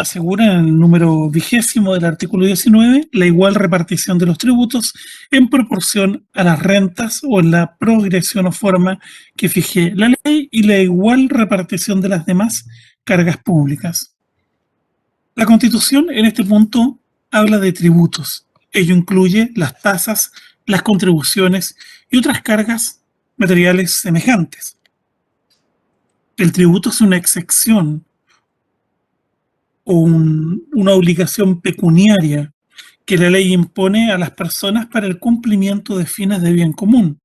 asegura en el número 20 del artículo 19 la igual repartición de los tributos en proporción a las rentas o en la progresión o forma que fije la ley y la igual repartición de las demás cargas públicas. La Constitución en este punto habla de tributos. Ello incluye las tasas, las contribuciones y otras cargas materiales semejantes. El tributo es una excepción o una obligación pecuniaria que la ley impone a las personas para el cumplimiento de fines de bien común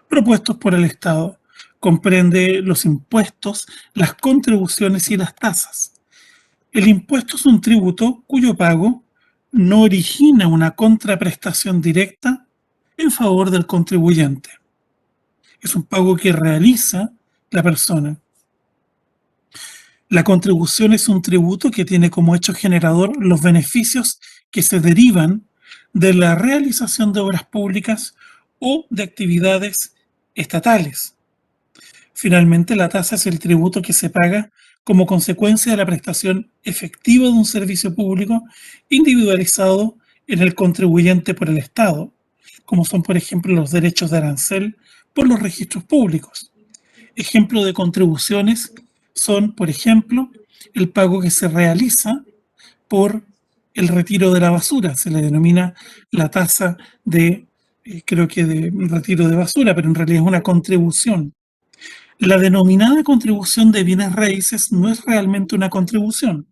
propuestos por el Estado. Comprende los impuestos, las contribuciones y las tasas. El impuesto es un tributo cuyo pago no origina una contraprestación directa en favor del contribuyente. Es un pago que realiza la persona. La contribución es un tributo que tiene como hecho generador los beneficios que se derivan de la realización de obras públicas o de actividades estatales. Finalmente, la tasa es el tributo que se paga como consecuencia de la prestación efectiva de un servicio público individualizado en el contribuyente por el Estado, como son, por ejemplo, los derechos de arancel por los registros públicos. Ejemplo de contribuciones son, por ejemplo, el pago que se realiza por el retiro de la basura. Se le denomina la tasa de, creo que de retiro de basura, pero en realidad es una contribución. La denominada contribución de bienes raíces no es realmente una contribución.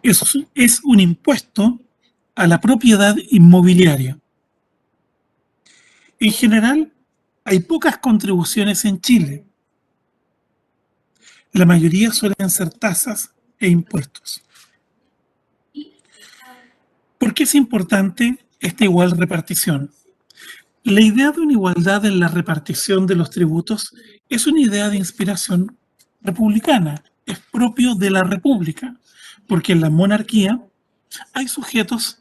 Es un impuesto a la propiedad inmobiliaria. En general, hay pocas contribuciones en Chile. La mayoría suelen ser tasas e impuestos. ¿Por qué es importante esta igual repartición? La idea de una igualdad en la repartición de los tributos es una idea de inspiración republicana, es propio de la república, porque en la monarquía hay sujetos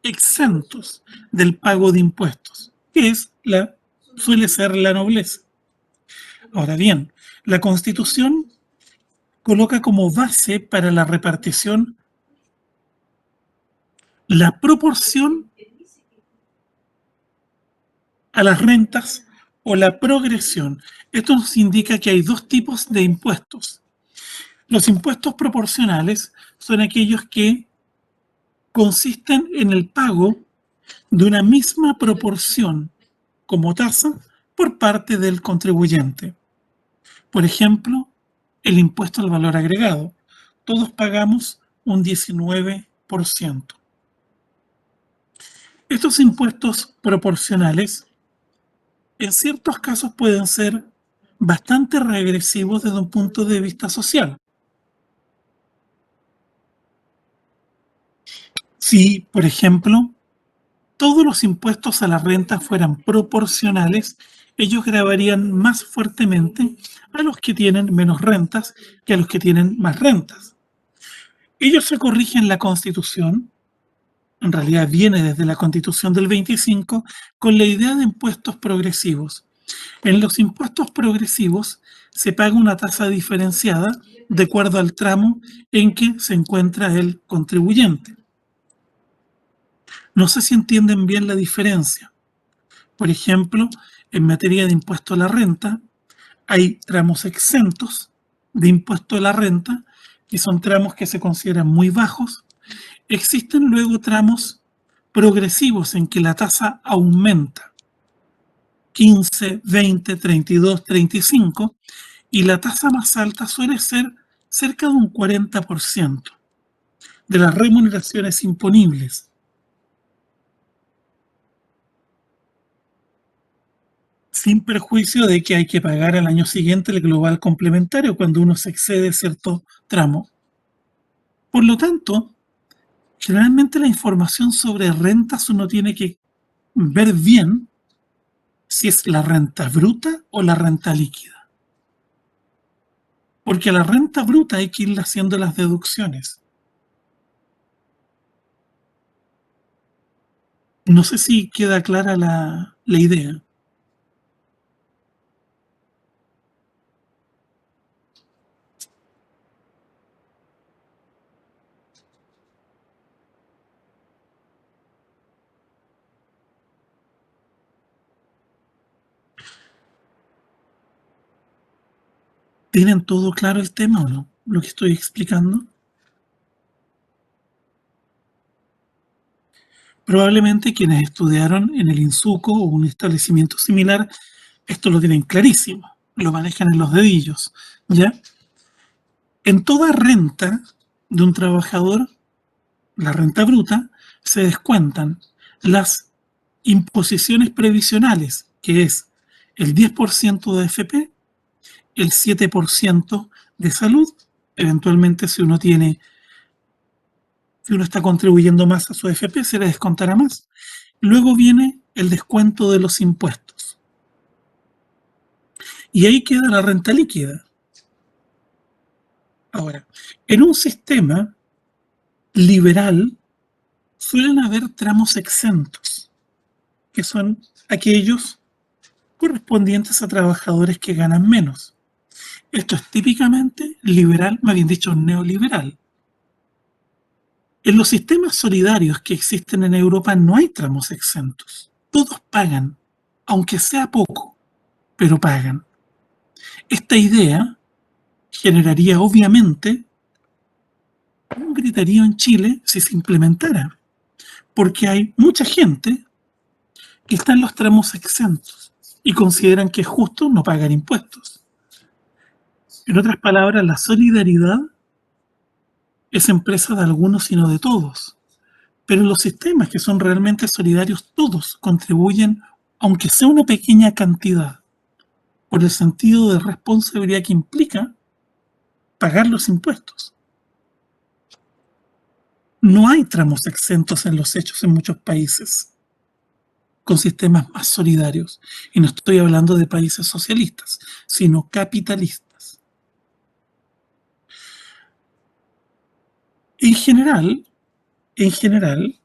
exentos del pago de impuestos, que suele ser la nobleza. Ahora bien, la Constitución coloca como base para la repartición la proporción a las rentas o la progresión. Esto nos indica que hay dos tipos de impuestos. Los impuestos proporcionales son aquellos que consisten en el pago de una misma proporción como tasa por parte del contribuyente. Por ejemplo, el impuesto al valor agregado. Todos pagamos un 19%. Estos impuestos proporcionales en ciertos casos pueden ser bastante regresivos desde un punto de vista social. Si, por ejemplo, todos los impuestos a la renta fueran proporcionales, ellos grabarían más fuertemente a los que tienen menos rentas que a los que tienen más rentas. Ellos se corrigen la Constitución, en realidad viene desde la Constitución del 25, con la idea de impuestos progresivos. En los impuestos progresivos se paga una tasa diferenciada de acuerdo al tramo en que se encuentra el contribuyente. No sé si entienden bien la diferencia. Por ejemplo, en materia de impuesto a la renta, hay tramos exentos de impuesto a la renta, que son tramos que se consideran muy bajos. Existen luego tramos progresivos en que la tasa aumenta, 15, 20, 32, 35, y la tasa más alta suele ser cerca de un 40% de las remuneraciones imponibles. Sin perjuicio de que hay que pagar al año siguiente el global complementario cuando uno se excede cierto tramo. Por lo tanto, generalmente la información sobre rentas uno tiene que ver bien si es la renta bruta o la renta líquida. Porque a la renta bruta hay que ir haciendo las deducciones. No sé si queda clara la idea. ¿Tienen todo claro el tema o no? Lo que estoy explicando. Probablemente quienes estudiaron en el INSUCO o un establecimiento similar, esto lo tienen clarísimo, lo manejan en los dedillos, ¿ya? En toda renta de un trabajador, la renta bruta, se descuentan las imposiciones previsionales, que es el 10% de AFP, el 7% de salud, eventualmente si uno está contribuyendo más a su AFP, se le descontará más. Luego viene el descuento de los impuestos. Y ahí queda la renta líquida. Ahora, en un sistema liberal suelen haber tramos exentos, que son aquellos correspondientes a trabajadores que ganan menos. Esto es típicamente liberal, más bien dicho, neoliberal. En los sistemas solidarios que existen en Europa no hay tramos exentos. Todos pagan, aunque sea poco, pero pagan. Esta idea generaría obviamente un griterío en Chile si se implementara, porque hay mucha gente que está en los tramos exentos y consideran que es justo no pagar impuestos. En otras palabras, la solidaridad es empresa de algunos y no de todos. Pero en los sistemas que son realmente solidarios, todos contribuyen, aunque sea una pequeña cantidad, por el sentido de responsabilidad que implica pagar los impuestos. No hay tramos exentos en los hechos en muchos países con sistemas más solidarios. Y no estoy hablando de países socialistas, sino capitalistas. En general,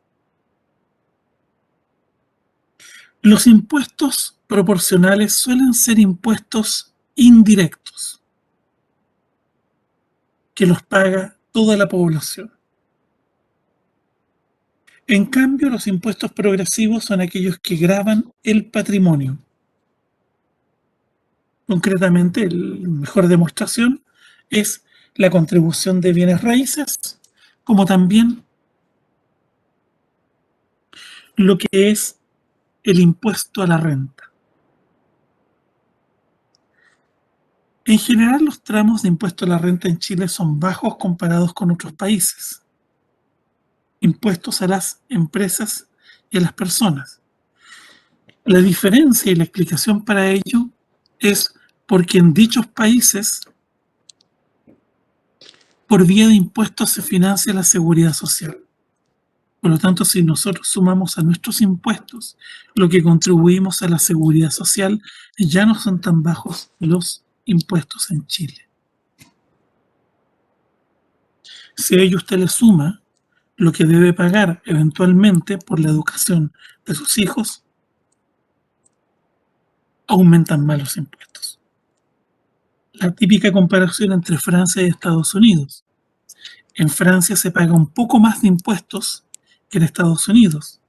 los impuestos proporcionales suelen ser impuestos indirectos, que los paga toda la población. En cambio, los impuestos progresivos son aquellos que gravan el patrimonio. Concretamente, la mejor demostración es la contribución de bienes raíces, como también lo que es el impuesto a la renta. En general, los tramos de impuesto a la renta en Chile son bajos comparados con otros países. Impuestos a las empresas y a las personas. La diferencia y la explicación para ello es porque en dichos países, por vía de impuestos se financia la seguridad social. Por lo tanto, si nosotros sumamos a nuestros impuestos lo que contribuimos a la seguridad social, ya no son tan bajos los impuestos en Chile. Si a ello usted le suma lo que debe pagar eventualmente por la educación de sus hijos, aumentan más los impuestos. La típica comparación entre Francia y Estados Unidos. En Francia se paga un poco más de impuestos que en Estados Unidos.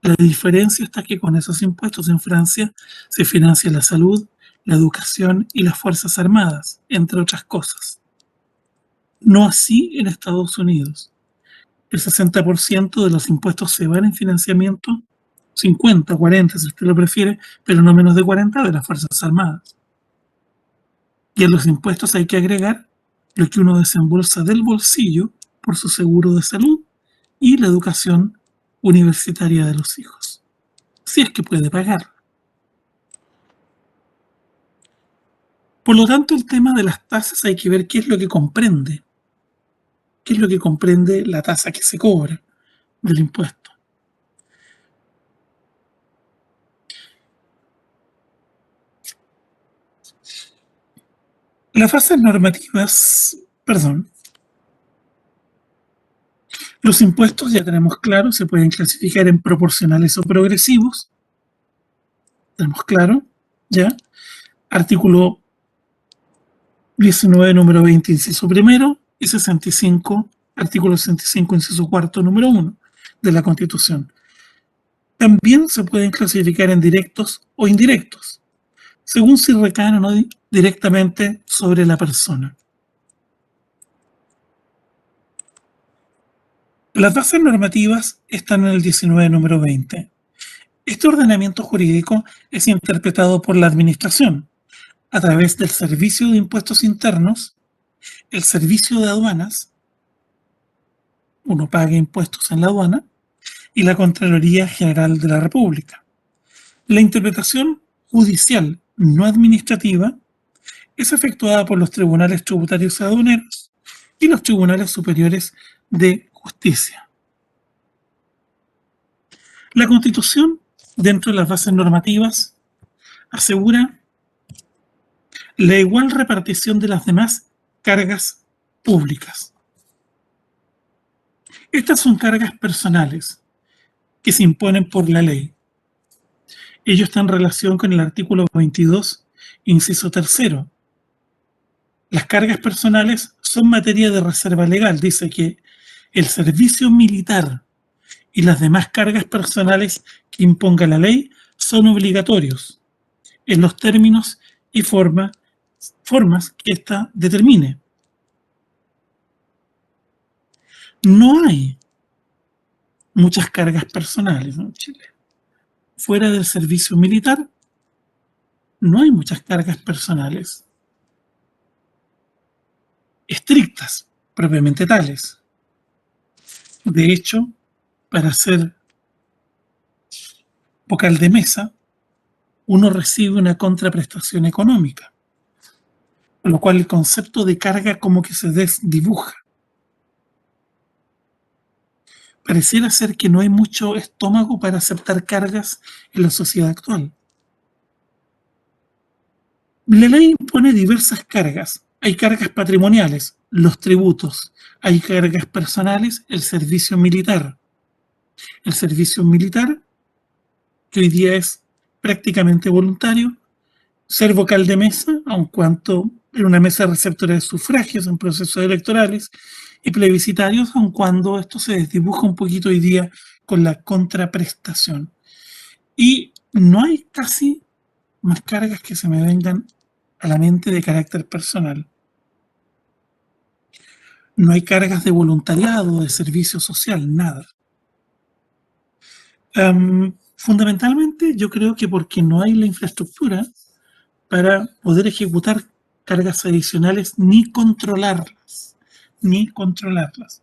La diferencia está que con esos impuestos en Francia se financia la salud, la educación y las Fuerzas Armadas, entre otras cosas. No así en Estados Unidos. El 60% de los impuestos se van en financiamiento, 50, 40 si usted lo prefiere, pero no menos de 40 de las Fuerzas Armadas. Y a los impuestos hay que agregar lo que uno desembolsa del bolsillo por su seguro de salud y la educación universitaria de los hijos, si es que puede pagar. Por lo tanto, el tema de las tasas hay que ver qué es lo que comprende. ¿Qué es lo que comprende la tasa que se cobra del impuesto? Las bases normativas, perdón, los impuestos ya tenemos claro, se pueden clasificar en proporcionales o progresivos. Tenemos claro, ¿ya? Artículo 19, número 20, inciso primero, y 65, artículo 65, inciso cuarto, número 1 de la Constitución. También se pueden clasificar en directos o indirectos. según si recaen o no directamente sobre la persona. Las bases normativas están en el 19, número 20. Este ordenamiento jurídico es interpretado por la Administración a través del Servicio de Impuestos Internos, el Servicio de Aduanas, uno paga impuestos en la aduana, y la Contraloría General de la República. La interpretación judicial no administrativa es efectuada por los tribunales tributarios y aduaneros y los tribunales superiores de justicia. La Constitución, dentro de las bases normativas, asegura la igual repartición de las demás cargas públicas. Estas son cargas personales que se imponen por la ley. Ello está en relación con el artículo 22, inciso tercero. Las cargas personales son materia de reserva legal. Dice que el servicio militar y las demás cargas personales que imponga la ley son obligatorios en los términos y formas que ésta determine. No hay muchas cargas personales en Chile. Fuera del servicio militar, no hay muchas cargas personales estrictas, propiamente tales. De hecho, para ser vocal de mesa, uno recibe una contraprestación económica, con lo cual el concepto de carga como que se desdibuja. Pareciera ser que no hay mucho estómago para aceptar cargas en la sociedad actual. La ley impone diversas cargas. Hay cargas patrimoniales, los tributos. Hay cargas personales, el servicio militar. El servicio militar, que hoy día es prácticamente voluntario, ser vocal de mesa, aun cuanto en una mesa receptora de sufragios en procesos electorales, y plebiscitarios, aun cuando esto se desdibuja un poquito hoy día con la contraprestación. Y no hay casi más cargas que se me vengan a la mente de carácter personal. No hay cargas de voluntariado, de servicio social, nada. Fundamentalmente yo creo que porque no hay la infraestructura para poder ejecutar cargas adicionales ni controlarlas, ni controlarlas.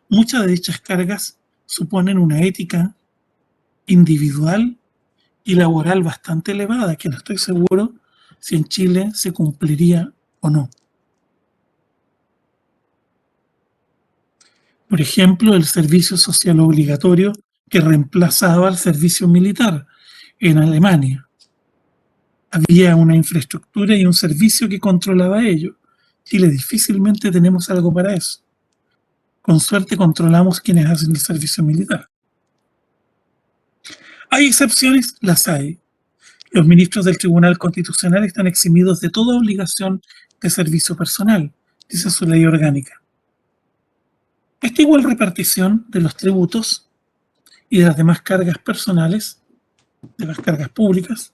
Muchas de dichas cargas suponen una ética individual y laboral bastante elevada, que no estoy seguro si en Chile se cumpliría o no. Por ejemplo, el servicio social obligatorio que reemplazaba al servicio militar en Alemania. Había una infraestructura y un servicio que controlaba ello. Chile difícilmente tenemos algo para eso. Con suerte controlamos quienes hacen el servicio militar. ¿Hay excepciones? Las hay. Los ministros del Tribunal Constitucional están eximidos de toda obligación de servicio personal, dice su ley orgánica. Esta igual repartición de los tributos y de las demás cargas personales, de las cargas públicas,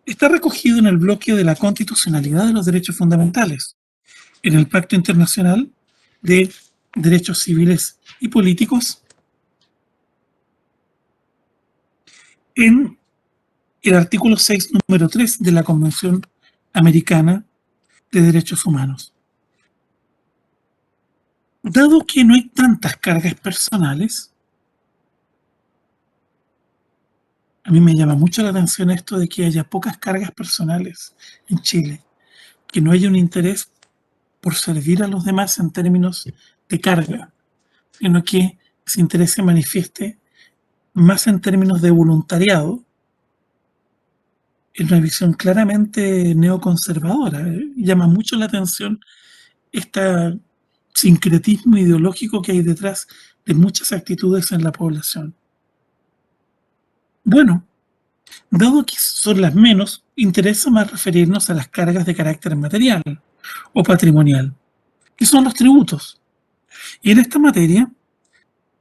está recogido en el bloque de la constitucionalidad de los derechos fundamentales, en el Pacto Internacional de Derechos Civiles y Políticos, en el artículo 6, número 3 de la Convención Americana de Derechos Humanos. Dado que no hay tantas cargas personales, a mí me llama mucho la atención esto de que haya pocas cargas personales en Chile, que no haya un interés por servir a los demás en términos de carga, sino que ese interés se manifieste más en términos de voluntariado, en una visión claramente neoconservadora. Llama mucho la atención este sincretismo ideológico que hay detrás de muchas actitudes en la población. Bueno, dado que son las menos, interesa más referirnos a las cargas de carácter material o patrimonial, que son los tributos. Y en esta materia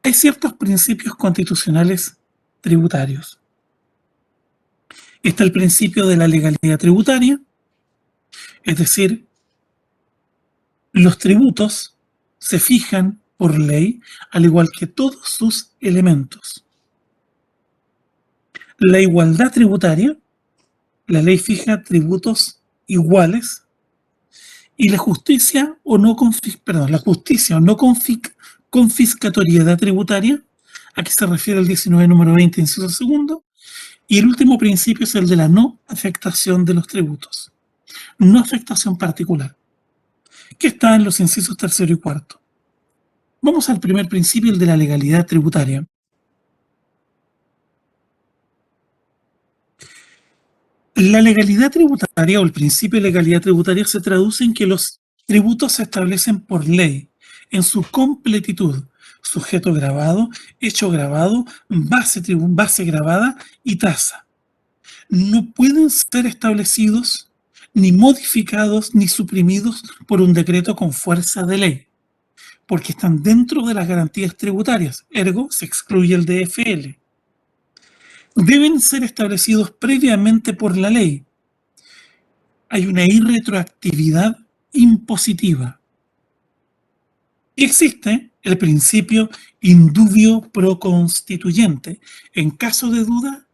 hay ciertos principios constitucionales tributarios. Está el principio de la legalidad tributaria, es decir, los tributos se fijan por ley, al igual que todos sus elementos. La igualdad tributaria, la ley fija tributos iguales, y la justicia o no confiscatoriedad tributaria, a que se refiere el 19 número 20, inciso segundo, y el último principio es el de la no afectación de los tributos, no afectación particular, que está en los incisos tercero y cuarto. Vamos al primer principio, el de la legalidad tributaria. La legalidad tributaria o el principio de legalidad tributaria se traduce en que los tributos se establecen por ley, en su completitud, sujeto grabado, hecho grabado, base grabada y tasa. No pueden ser establecidos, ni modificados, ni suprimidos por un decreto con fuerza de ley, porque están dentro de las garantías tributarias, ergo se excluye el DFL. Deben ser establecidos previamente por la ley. Hay una irretroactividad impositiva. Y existe el principio indubio pro constituyente. En caso de duda,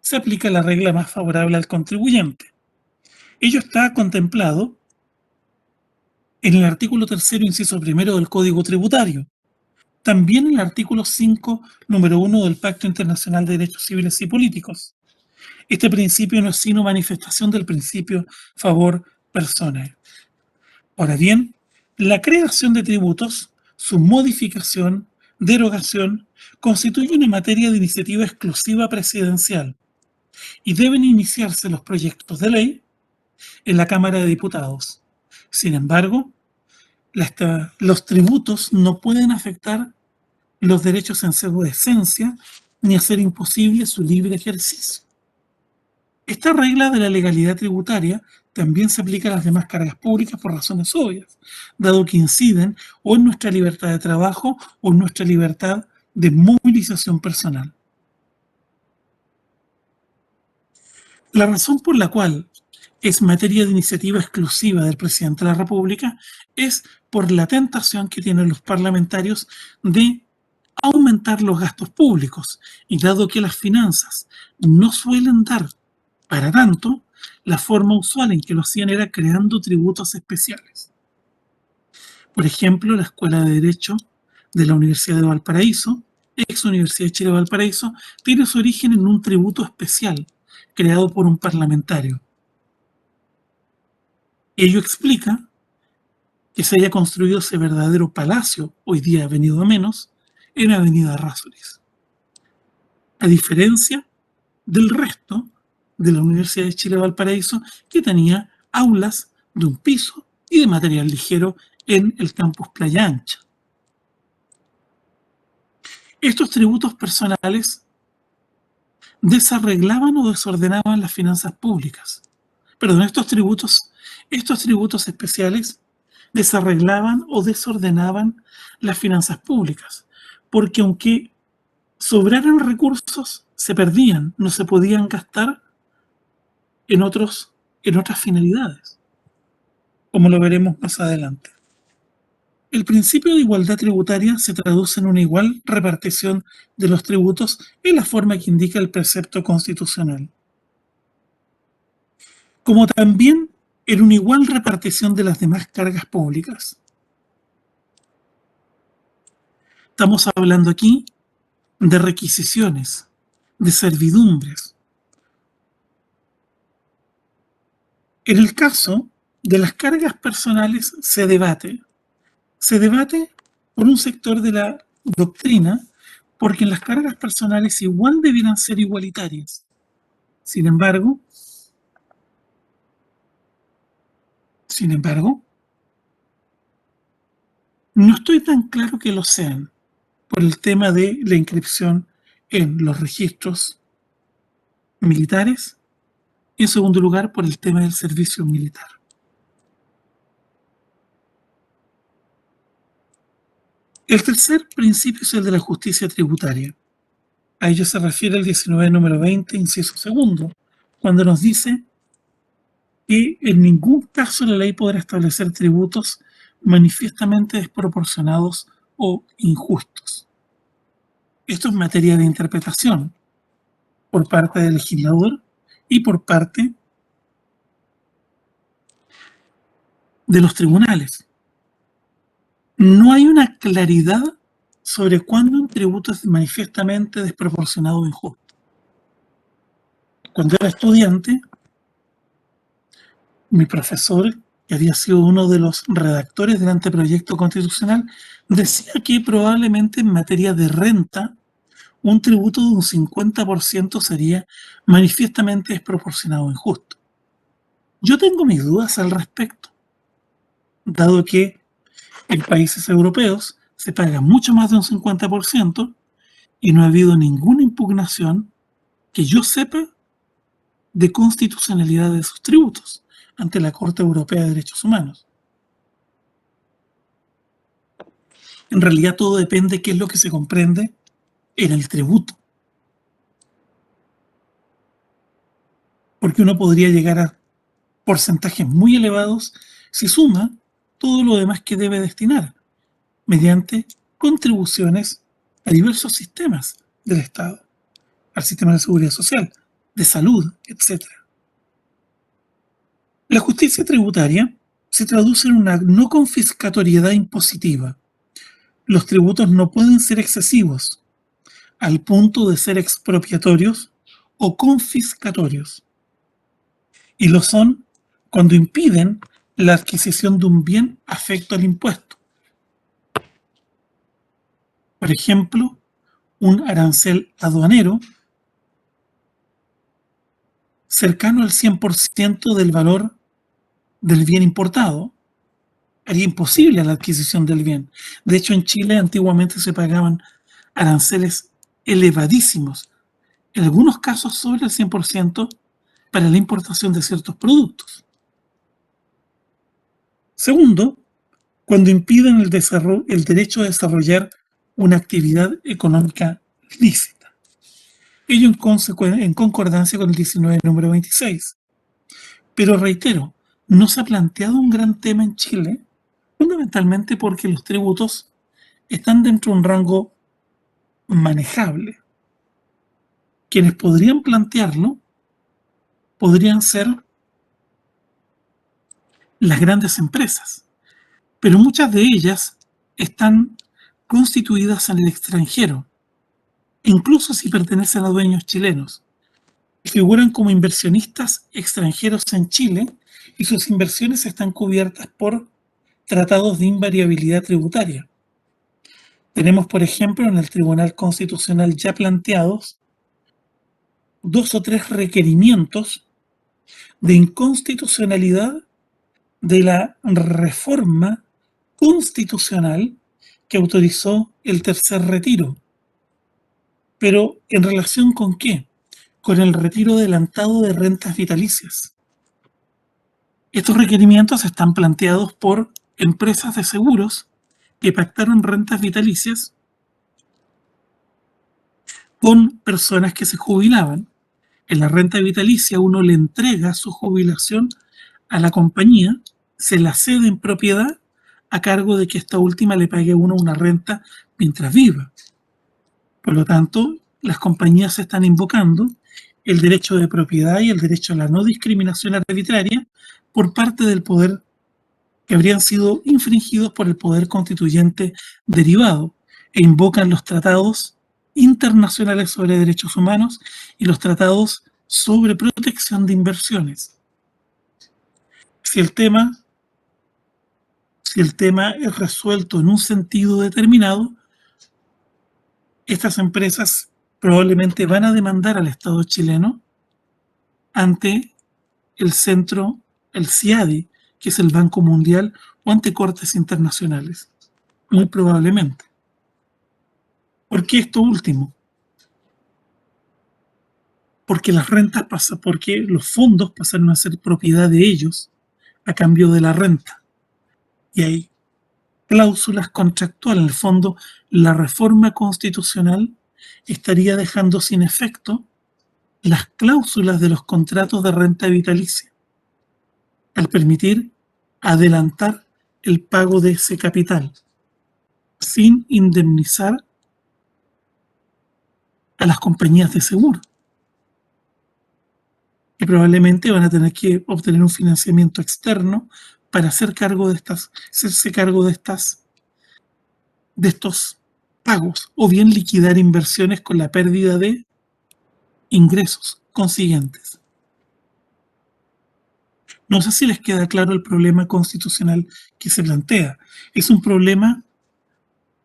se aplica la regla más favorable al contribuyente. Ello está contemplado en el artículo 3º, inciso primero del Código Tributario. También en el artículo 5, número 1 del Pacto Internacional de Derechos Civiles y Políticos. Este principio no es sino manifestación del principio favor personae. Ahora bien, la creación de tributos, su modificación, derogación, constituye una materia de iniciativa exclusiva presidencial y deben iniciarse los proyectos de ley en la Cámara de Diputados. Sin embargo, los tributos no pueden afectar los derechos en su esencia ni hacer imposible su libre ejercicio. Esta regla de la legalidad tributaria también se aplica a las demás cargas públicas por razones obvias, dado que inciden o en nuestra libertad de trabajo o en nuestra libertad de movilización personal. La razón por la cual es materia de iniciativa exclusiva del presidente de la República es por la tentación que tienen los parlamentarios de aumentar los gastos públicos, y dado que las finanzas no suelen dar para tanto, la forma usual en que lo hacían era creando tributos especiales. Por ejemplo, la Escuela de Derecho de la Universidad de Valparaíso, ex Universidad de Chile de Valparaíso, tiene su origen en un tributo especial creado por un parlamentario. Ello explica que se haya construido ese verdadero palacio, hoy día venido a menos, en Avenida Errázuriz. A diferencia del resto de la Universidad de Chile de Valparaíso, que tenía aulas de un piso y de material ligero en el campus Playa Ancha. Estos tributos personales desarreglaban o desordenaban las finanzas públicas. Perdón, estos tributos especiales desarreglaban o desordenaban las finanzas públicas, porque aunque sobraran recursos, se perdían, no se podían gastar en otras finalidades, como lo veremos más adelante. El principio de igualdad tributaria se traduce en una igual repartición de los tributos en la forma que indica el precepto constitucional, como también en una igual repartición de las demás cargas públicas. Estamos hablando aquí de requisiciones, de servidumbres. En el caso de las cargas personales se debate por un sector de la doctrina, porque las cargas personales igual debieran ser igualitarias. Sin embargo, no estoy tan claro que lo sean por el tema de la inscripción en los registros militares y, en segundo lugar, por el tema del servicio militar. El tercer principio es el de la justicia tributaria. A ello se refiere el 19 número 20, inciso segundo, cuando nos dice que en ningún caso la ley podrá establecer tributos manifiestamente desproporcionados o injustos. Esto es materia de interpretación por parte del legislador y por parte de los tribunales. No hay una claridad sobre cuándo un tributo es manifiestamente desproporcionado o injusto. Cuando era estudiante, mi profesor, que había sido uno de los redactores del anteproyecto constitucional, decía que probablemente en materia de renta, un tributo de un 50% sería manifiestamente desproporcionado o injusto. Yo tengo mis dudas al respecto, dado que en países europeos se paga mucho más de un 50% y no ha habido ninguna impugnación que yo sepa de constitucionalidad de sus tributos ante la Corte Europea de Derechos Humanos. En realidad todo depende de qué es lo que se comprende en el tributo, porque uno podría llegar a porcentajes muy elevados si suma todo lo demás que debe destinar mediante contribuciones a diversos sistemas del Estado, al sistema de seguridad social, de salud, etc. La justicia tributaria se traduce en una no confiscatoriedad impositiva. Los tributos no pueden ser excesivos al punto de ser expropiatorios o confiscatorios, y lo son cuando impiden la adquisición de un bien afecto al impuesto. Por ejemplo, un arancel aduanero cercano al 100% del valor del bien importado haría imposible la adquisición del bien. De hecho, en Chile antiguamente se pagaban aranceles elevadísimos, en algunos casos sobre el 100%, para la importación de ciertos productos. Segundo, cuando impiden el derecho a desarrollar una actividad económica lícita. Ello en concordancia con el 19 número 26. Pero reitero, no se ha planteado un gran tema en Chile, fundamentalmente porque los tributos están dentro de un rango manejable. Quienes podrían plantearlo podrían ser las grandes empresas, pero muchas de ellas están constituidas en el extranjero, incluso si pertenecen a dueños chilenos. Figuran como inversionistas extranjeros en Chile y sus inversiones están cubiertas por tratados de invariabilidad tributaria. Tenemos, por ejemplo, en el Tribunal Constitucional ya planteados 2 o 3 requerimientos de inconstitucionalidad de la reforma constitucional que autorizó el tercer retiro. Pero ¿en relación con qué? Con el retiro adelantado de rentas vitalicias. Estos requerimientos están planteados por empresas de seguros que pactaron rentas vitalicias con personas que se jubilaban. En la renta vitalicia uno le entrega su jubilación a la compañía, se la cede en propiedad a cargo de que esta última le pague a uno una renta mientras viva. Por lo tanto, las compañías están invocando el derecho de propiedad y el derecho a la no discriminación arbitraria por parte del poder, que habrían sido infringidos por el poder constituyente derivado, e invocan los tratados internacionales sobre derechos humanos y los tratados sobre protección de inversiones. Si el tema, si el tema es resuelto en un sentido determinado, estas empresas probablemente van a demandar al Estado chileno ante el centro, el CIADI, que es el Banco Mundial, o ante cortes internacionales. Muy probablemente. ¿Por qué esto último? Porque las rentas pasan, porque los fondos pasaron a ser propiedad de ellos a cambio de la renta. Y hay cláusulas contractuales. En el fondo, la reforma constitucional estaría dejando sin efecto las cláusulas de los contratos de renta vitalicia, al permitir adelantar el pago de ese capital sin indemnizar a las compañías de seguro, que probablemente van a tener que obtener un financiamiento externo para hacerse cargo de estos pagos, o bien liquidar inversiones con la pérdida de ingresos consiguientes. No sé si les queda claro el problema constitucional que se plantea. Es un problema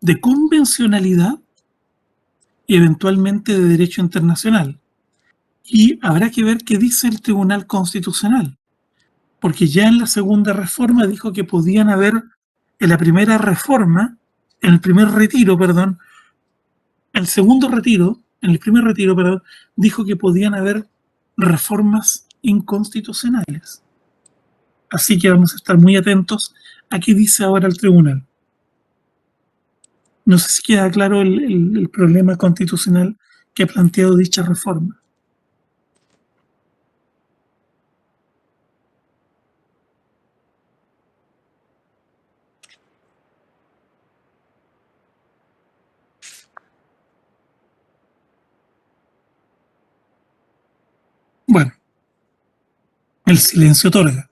de convencionalidad y eventualmente de derecho internacional. Y habrá que ver qué dice el Tribunal Constitucional, porque ya en la segunda reforma dijo que podían haber, en la primera reforma, en el primer retiro, perdón, el segundo retiro, en el primer retiro, perdón, dijo que podían haber reformas inconstitucionales. Así que vamos a estar muy atentos a qué dice ahora el tribunal. No sé si queda claro el problema constitucional que ha planteado dicha reforma. Bueno, el silencio otorga.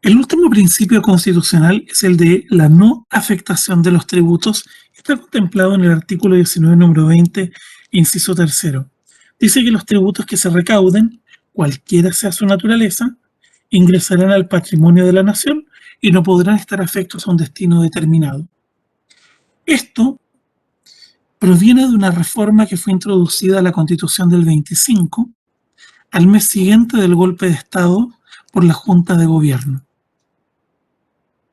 El último principio constitucional es el de la no afectación de los tributos. Está contemplado en el artículo 19, número 20, inciso tercero. Dice que los tributos que se recauden, cualquiera sea su naturaleza, ingresarán al patrimonio de la nación y no podrán estar afectos a un destino determinado. Esto proviene de una reforma que fue introducida a la Constitución del 25, al mes siguiente del golpe de Estado por la Junta de Gobierno.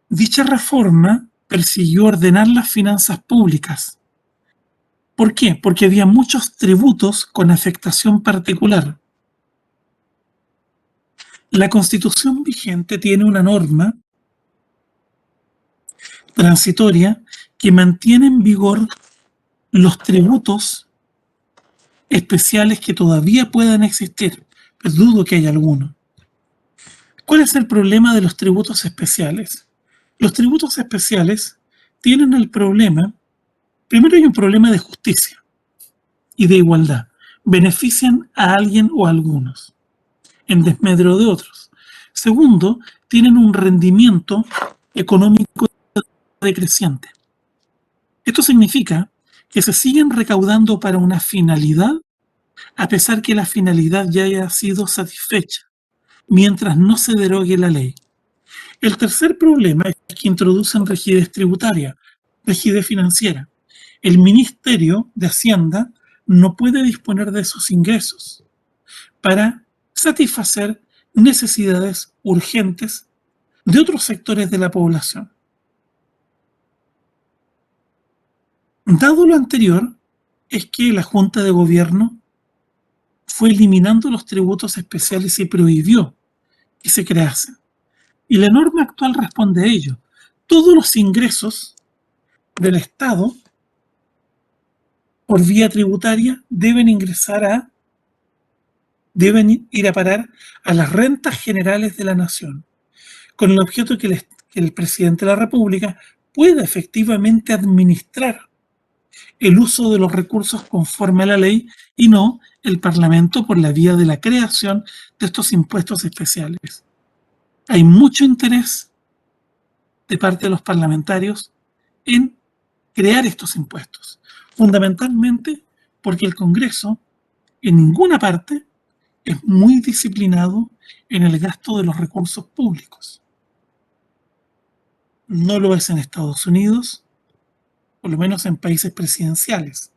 Dicha reforma persiguió ordenar las finanzas públicas. ¿Por qué? Porque había muchos tributos con afectación particular. La Constitución vigente tiene una norma transitoria que mantiene en vigor los tributos especiales que todavía puedan existir, pero dudo que haya alguno. ¿Cuál es el problema de los tributos especiales? Los tributos especiales tienen el problema, primero hay un problema de justicia y de igualdad. Benefician a alguien o a algunos en desmedro de otros. Segundo, tienen un rendimiento económico decreciente. Esto significa que se siguen recaudando para una finalidad a pesar que la finalidad ya haya sido satisfecha, mientras no se derogue la ley. El tercer problema es que introducen rigidez tributaria, rigidez financiera. El Ministerio de Hacienda no puede disponer de esos ingresos para satisfacer necesidades urgentes de otros sectores de la población. Dado lo anterior, es que la Junta de Gobierno fue eliminando los tributos especiales y prohibió que se creasen. Y la norma actual responde a ello. Todos los ingresos del Estado por vía tributaria deben ir a parar a las rentas generales de la nación, con el objeto que el presidente de la República pueda efectivamente administrar el uso de los recursos conforme a la ley y no el Parlamento por la vía de la creación de estos impuestos especiales. Hay mucho interés de parte de los parlamentarios en crear estos impuestos, fundamentalmente porque el Congreso en ninguna parte es muy disciplinado en el gasto de los recursos públicos. No lo es en Estados Unidos, por lo menos en países presidenciales,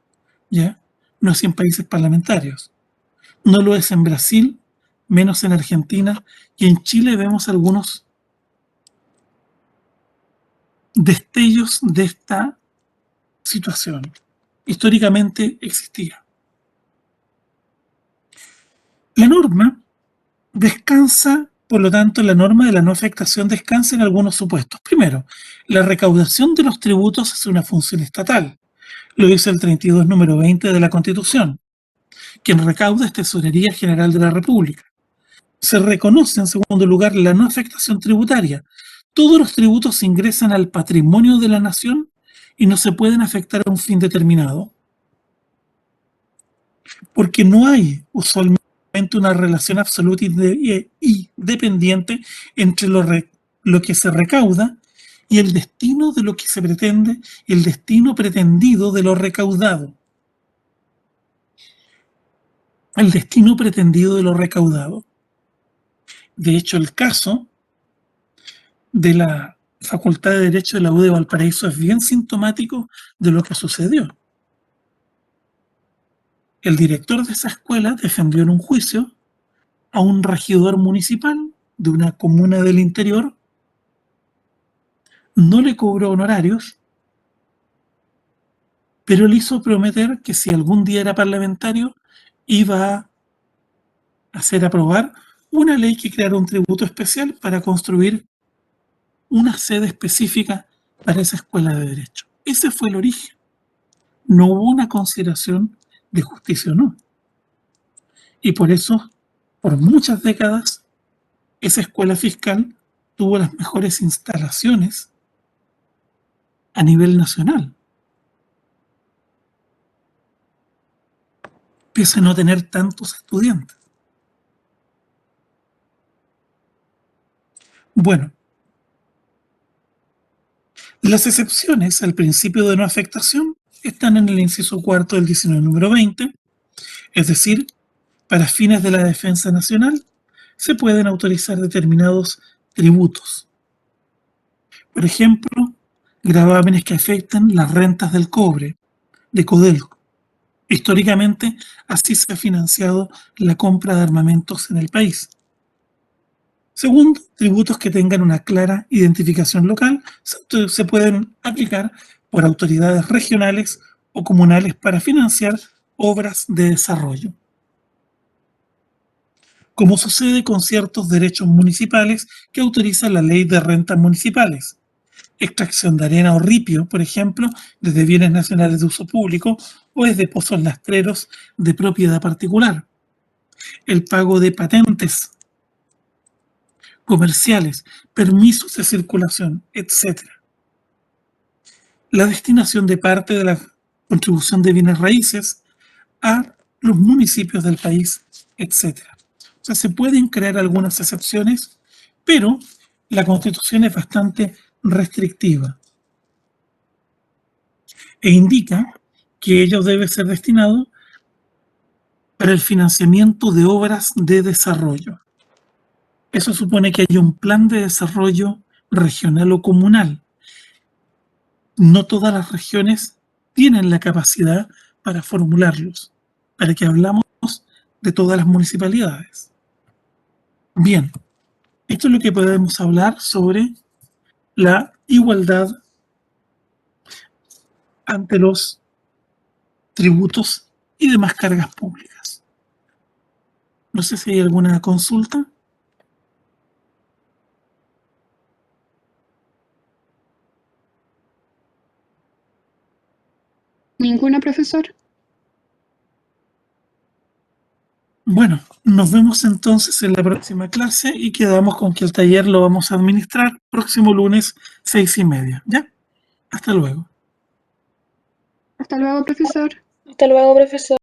¿ya? No es en países parlamentarios. No lo es en Brasil, menos en Argentina, y en Chile vemos algunos destellos de esta situación. Históricamente existía. La norma descansa, por lo tanto, la norma de la no afectación descansa en algunos supuestos. Primero, la recaudación de los tributos es una función estatal. Lo dice el 32, número 20 de la Constitución, Quien recauda es Tesorería General de la República. Se reconoce, en segundo lugar, la no afectación tributaria. Todos los tributos ingresan al patrimonio de la nación y no se pueden afectar a un fin determinado, porque no hay usualmente una relación absoluta y dependiente entre lo que se recauda y el destino de lo que se pretende, el destino pretendido de lo recaudado. El destino pretendido de lo recaudado. De hecho, el caso de la Facultad de Derecho de la U de Valparaíso es bien sintomático de lo que sucedió. El director de esa escuela defendió en un juicio a un regidor municipal de una comuna del interior, no le cobró honorarios, pero le hizo prometer que si algún día era parlamentario iba a hacer aprobar una ley que creara un tributo especial para construir una sede específica para esa escuela de derecho. Ese fue el origen. No hubo una consideración de justicia o no. Y por eso, por muchas décadas, esa escuela fiscal tuvo las mejores instalaciones a nivel nacional, pese a no tener tantos estudiantes. Bueno, las excepciones al principio de no afectación están en el inciso cuarto del 19 número 20, es decir, para fines de la defensa nacional se pueden autorizar determinados tributos. Por ejemplo, gravámenes que afectan las rentas del cobre, de Codelco. Históricamente, así se ha financiado la compra de armamentos en el país. Segundo, tributos que tengan una clara identificación local se pueden aplicar por autoridades regionales o comunales para financiar obras de desarrollo. Como sucede con ciertos derechos municipales que autoriza la Ley de Rentas Municipales. Extracción de arena o ripio, por ejemplo, desde bienes nacionales de uso público o desde pozos rastreros de propiedad particular. El pago de patentes comerciales, permisos de circulación, etc. La destinación de parte de la contribución de bienes raíces a los municipios del país, etc. O sea, se pueden crear algunas excepciones, pero la Constitución es bastante restrictiva e indica que ello debe ser destinado para el financiamiento de obras de desarrollo. Eso supone que hay un plan de desarrollo regional o comunal. No todas las regiones tienen la capacidad para formularlos, para que hablamos de todas las municipalidades. Bien, esto es lo que podemos hablar sobre la igualdad ante los tributos y demás cargas públicas. No sé si hay alguna consulta. Ninguna, profesor. Bueno, nos vemos entonces en la próxima clase y quedamos con que el taller lo vamos a administrar próximo lunes 6:30. ¿Ya? Hasta luego. Hasta luego, profesor. Hasta luego, profesor.